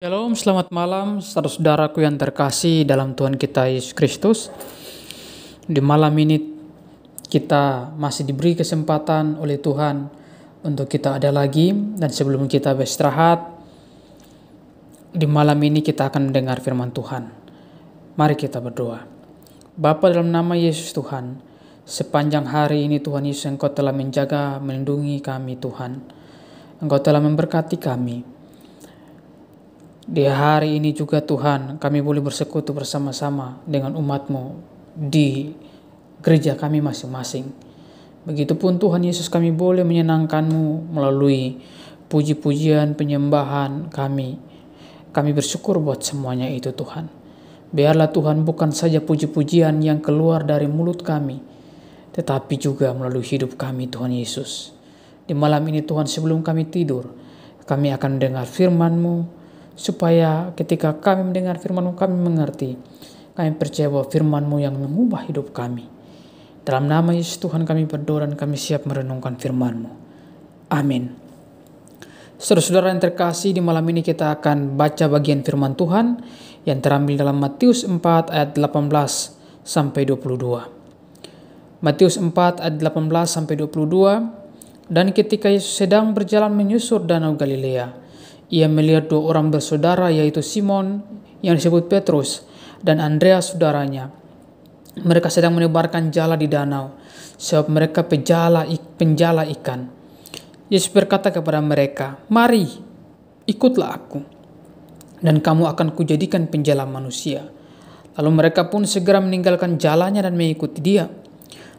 Shalom, selamat malam saudara-saudaraku yang terkasih dalam Tuhan kita Yesus Kristus. Di malam ini kita masih diberi kesempatan oleh Tuhan untuk kita ada lagi, dan sebelum kita beristirahat, di malam ini kita akan mendengar firman Tuhan. Mari kita berdoa. Bapa, dalam nama Yesus Tuhan, sepanjang hari ini Tuhan Yesus, Engkau telah menjaga, melindungi kami Tuhan. Engkau telah memberkati kami. Di hari ini juga Tuhan, kami boleh bersekutu bersama-sama dengan umat-Mu di gereja kami masing-masing. Begitupun Tuhan Yesus, kami boleh menyenangkan-Mu melalui puji-pujian, penyembahan kami. Kami bersyukur buat semuanya itu Tuhan. Biarlah Tuhan bukan saja puji-pujian yang keluar dari mulut kami, tetapi juga melalui hidup kami Tuhan Yesus. Di malam ini Tuhan, sebelum kami tidur, kami akan mendengar firman-Mu, supaya ketika kami mendengar firman-Mu, kami mengerti. Kami percaya bahwa firman-Mu yang mengubah hidup kami. Dalam nama Yesus Tuhan kami berdoa dan kami siap merenungkan firman-Mu. Amin. Saudara-saudara yang terkasih, di malam ini kita akan baca bagian firman Tuhan yang terambil dalam Matius 4 ayat 18 sampai 22. Matius 4 ayat 18 sampai 22. Dan ketika Yesus sedang berjalan menyusur danau Galilea, Ia melihat dua orang bersaudara, yaitu Simon yang disebut Petrus dan Andreas saudaranya. Mereka sedang menebarkan jala di danau, sebab mereka penjala ikan. Yesus berkata kepada mereka, "Mari, ikutlah aku, dan kamu akan kujadikan penjala manusia." Lalu mereka pun segera meninggalkan jalannya dan mengikuti Dia.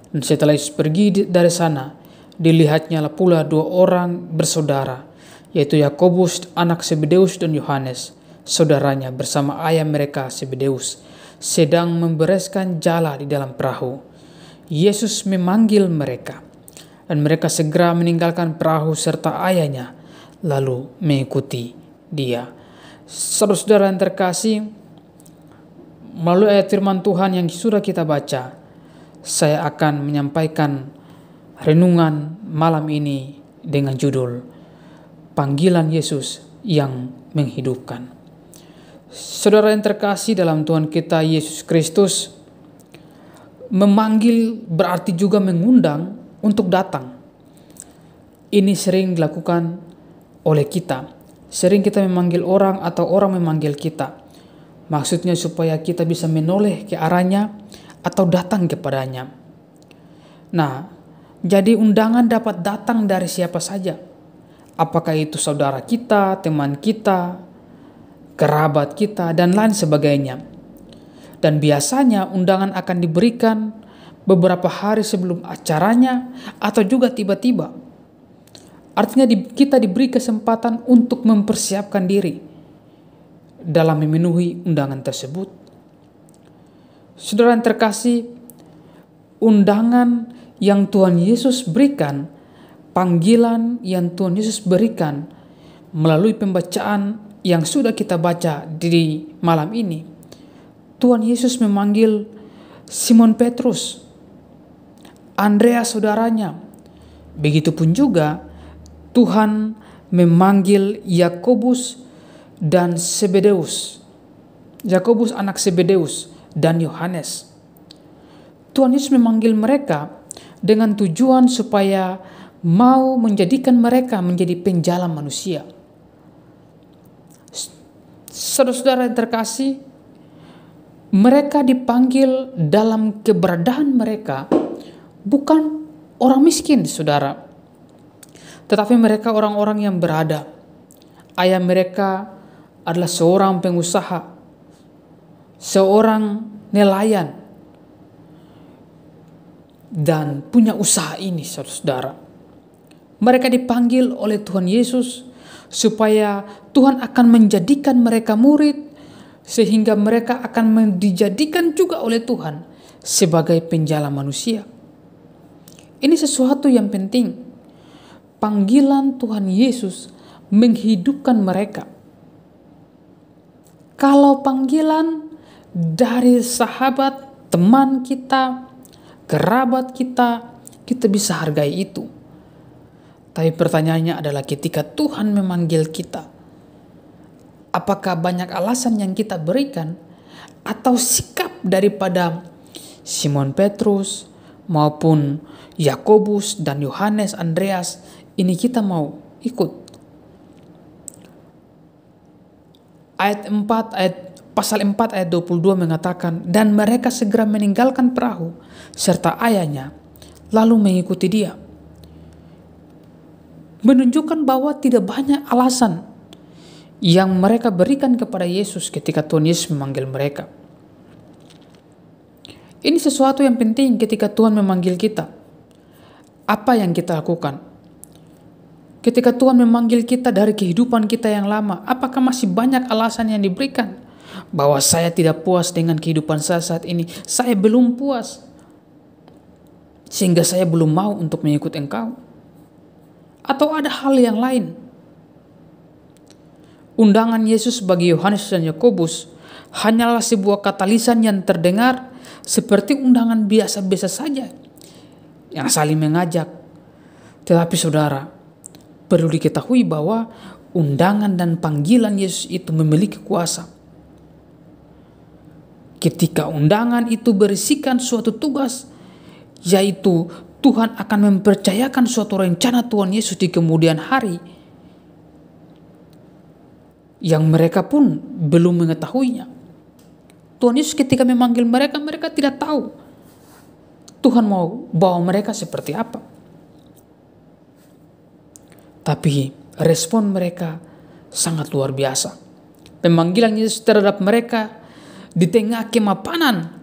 Dan setelah Yesus pergi dari sana, dilihatnya pula dua orang bersaudara, yaitu Yakobus anak Zebedeus dan Yohanes saudaranya bersama ayah mereka Zebedeus, sedang membereskan jala di dalam perahu. Yesus memanggil mereka, dan mereka segera meninggalkan perahu serta ayahnya, lalu mengikuti Dia. Saudara-saudara yang terkasih, melalui ayat firman Tuhan yang sudah kita baca, saya akan menyampaikan renungan malam ini dengan judul Panggilan Yesus yang menghidupkan. Saudara yang terkasih dalam Tuhan kita Yesus Kristus, memanggil berarti juga mengundang untuk datang. Ini sering dilakukan oleh kita. Sering kita memanggil orang atau orang memanggil kita. Maksudnya supaya kita bisa menoleh ke arahnya atau datang kepadanya. Nah, jadi undangan dapat datang dari siapa saja. Apakah itu saudara kita, teman kita, kerabat kita, dan lain sebagainya. Dan biasanya undangan akan diberikan beberapa hari sebelum acaranya atau juga tiba-tiba. Artinya kita diberi kesempatan untuk mempersiapkan diri dalam memenuhi undangan tersebut. Saudara yang terkasih, undangan yang Tuhan Yesus berikan, panggilan yang Tuhan Yesus berikan melalui pembacaan yang sudah kita baca di malam ini, Tuhan Yesus memanggil Simon Petrus, Andreas saudaranya. Begitupun juga Tuhan memanggil Yakobus dan Zebedeus, Yakobus anak Zebedeus dan Yohanes. Tuhan Yesus memanggil mereka dengan tujuan supaya mau menjadikan mereka menjadi penjala manusia. Saudara-saudara yang terkasih, mereka dipanggil dalam keberadaan mereka bukan orang miskin, saudara, tetapi mereka orang-orang yang berada. Ayah mereka adalah seorang pengusaha, seorang nelayan, dan punya usaha ini, saudara. Mereka dipanggil oleh Tuhan Yesus supaya Tuhan akan menjadikan mereka murid, sehingga mereka akan dijadikan juga oleh Tuhan sebagai penjala manusia. Ini sesuatu yang penting. Panggilan Tuhan Yesus menghidupkan mereka. Kalau panggilan dari sahabat, teman kita, kerabat kita, kita bisa hargai itu. Tapi pertanyaannya adalah ketika Tuhan memanggil kita, Apakah banyak alasan yang kita berikan atau sikap daripada Simon Petrus maupun Yakobus dan Yohanes, Andreas ini kita mau ikut? Pasal 4 ayat 22 mengatakan, dan mereka segera meninggalkan perahu serta ayahnya lalu mengikuti dia. Menunjukkan bahwa tidak banyak alasan yang mereka berikan kepada Yesus ketika Tuhan Yesus memanggil mereka. Ini sesuatu yang penting ketika Tuhan memanggil kita. Apa yang kita lakukan? Ketika Tuhan memanggil kita dari kehidupan kita yang lama, apakah masih banyak alasan yang diberikan? Bahwa saya tidak puas dengan kehidupan saya saat ini, saya belum puas, sehingga saya belum mau untuk mengikut Engkau. Atau ada hal yang lain? Undangan Yesus bagi Yohanes dan Yakobus hanyalah sebuah kata lisan yang terdengar seperti undangan biasa-biasa saja yang saling mengajak. Tetapi saudara, perlu diketahui bahwa undangan dan panggilan Yesus itu memiliki kuasa. Ketika undangan itu berisikan suatu tugas, yaitu Tuhan akan mempercayakan suatu rencana Tuhan Yesus di kemudian hari, yang mereka pun belum mengetahuinya. Tuhan Yesus ketika memanggil mereka, mereka tidak tahu Tuhan mau bawa mereka seperti apa. Tapi respon mereka sangat luar biasa. Pemanggilan Yesus terhadap mereka di tengah kemapanan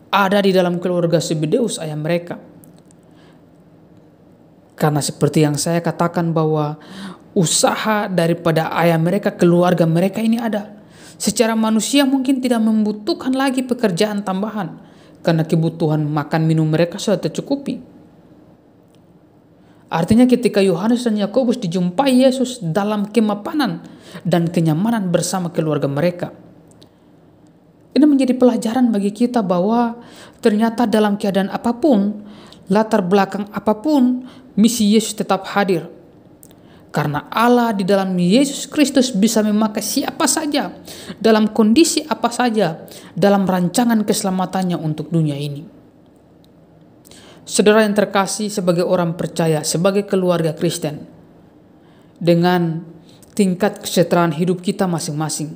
ada di dalam keluarga Zebedeus ayah mereka. Karena seperti yang saya katakan bahwa usaha daripada ayah mereka, keluarga mereka ini ada. Secara manusia mungkin tidak membutuhkan lagi pekerjaan tambahan karena kebutuhan makan minum mereka sudah tercukupi. Artinya ketika Yohanes dan Yakobus dijumpai Yesus dalam kemapanan dan kenyamanan bersama keluarga mereka, ini menjadi pelajaran bagi kita bahwa ternyata dalam keadaan apapun, latar belakang apapun, misi Yesus tetap hadir. Karena Allah di dalam Yesus Kristus bisa memakai siapa saja, dalam kondisi apa saja, dalam rancangan keselamatannya untuk dunia ini. Saudara yang terkasih, sebagai orang percaya, sebagai keluarga Kristen, dengan tingkat kesejahteraan hidup kita masing-masing,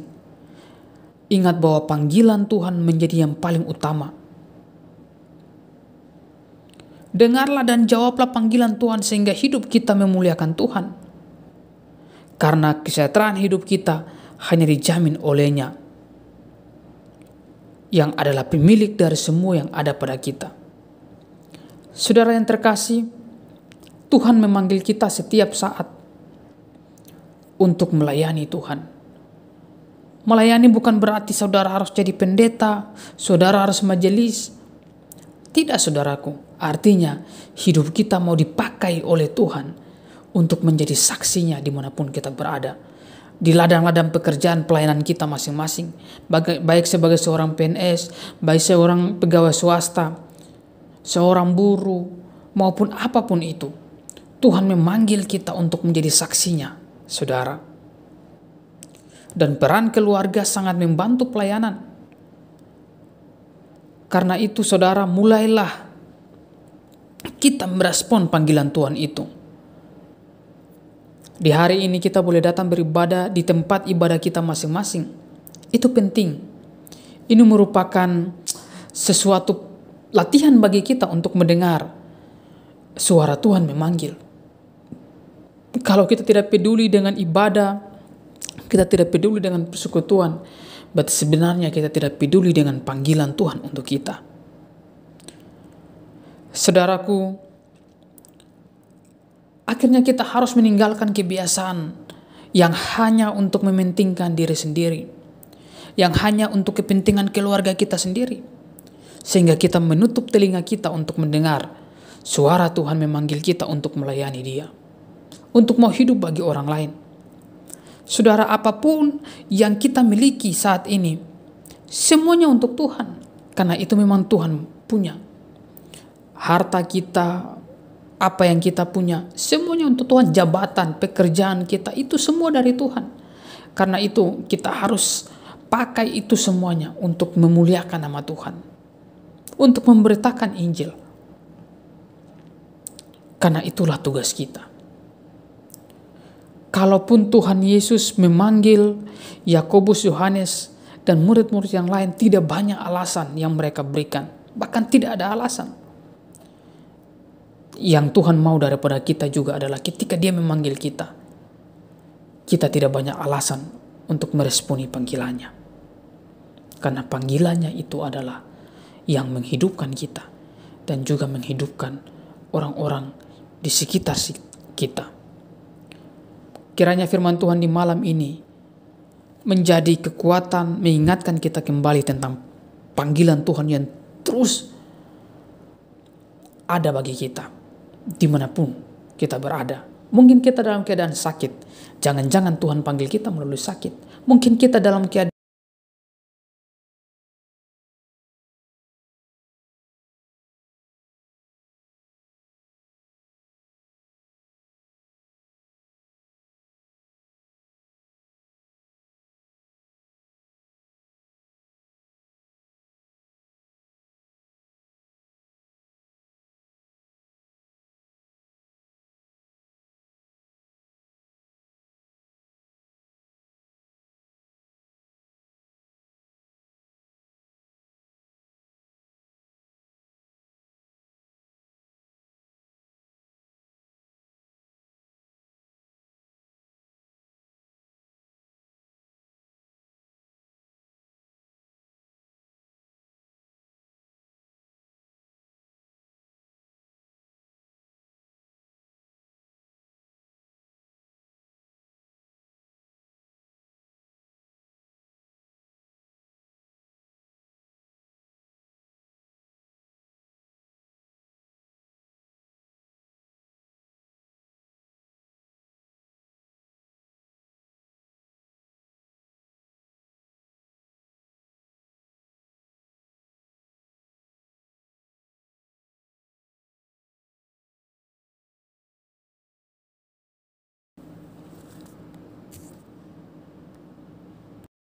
ingat bahwa panggilan Tuhan menjadi yang paling utama. Dengarlah dan jawablah panggilan Tuhan sehingga hidup kita memuliakan Tuhan. Karena kesejahteraan hidup kita hanya dijamin olehnya, yang adalah pemilik dari semua yang ada pada kita. Saudara yang terkasih, Tuhan memanggil kita setiap saat untuk melayani Tuhan. Melayani bukan berarti saudara harus jadi pendeta, saudara harus majelis. Tidak, saudaraku. Artinya hidup kita mau dipakai oleh Tuhan untuk menjadi saksinya dimanapun kita berada. Di ladang-ladang pekerjaan pelayanan kita masing-masing. Baik sebagai seorang PNS, baik seorang pegawai swasta, seorang buruh, maupun apapun itu. Tuhan memanggil kita untuk menjadi saksinya, saudara. Dan peran keluarga sangat membantu pelayanan. Karena itu saudara, mulailah kita merespon panggilan Tuhan itu. Di hari ini kita boleh datang beribadah di tempat ibadah kita masing-masing. Itu penting. Ini merupakan sesuatu latihan bagi kita untuk mendengar suara Tuhan memanggil. Kalau kita tidak peduli dengan ibadah, kita tidak peduli dengan persekutuan, berarti sebenarnya kita tidak peduli dengan panggilan Tuhan untuk kita. Saudaraku, akhirnya kita harus meninggalkan kebiasaan yang hanya untuk mementingkan diri sendiri, yang hanya untuk kepentingan keluarga kita sendiri, sehingga kita menutup telinga kita untuk mendengar suara Tuhan memanggil kita untuk melayani Dia, untuk mau hidup bagi orang lain. Saudara, apapun yang kita miliki saat ini, semuanya untuk Tuhan, karena itu memang Tuhan punya. Harta kita, apa yang kita punya, semuanya untuk Tuhan. Jabatan, pekerjaan kita, itu semua dari Tuhan. Karena itu kita harus pakai itu semuanya untuk memuliakan nama Tuhan, untuk memberitakan Injil. Karena itulah tugas kita. Kalaupun Tuhan Yesus memanggil Yakobus, Yohanes, dan murid-murid yang lain, tidak banyak alasan yang mereka berikan. Bahkan tidak ada alasan. Yang Tuhan mau daripada kita juga adalah ketika Dia memanggil kita, kita tidak banyak alasan untuk meresponi panggilannya. Karena panggilannya itu adalah yang menghidupkan kita dan juga menghidupkan orang-orang di sekitar kita. Kiranya firman Tuhan di malam ini menjadi kekuatan, mengingatkan kita kembali tentang panggilan Tuhan yang terus ada bagi kita, dimanapun kita berada. Mungkin kita dalam keadaan sakit, jangan-jangan Tuhan panggil kita melalui sakit. Mungkin kita dalam keadaan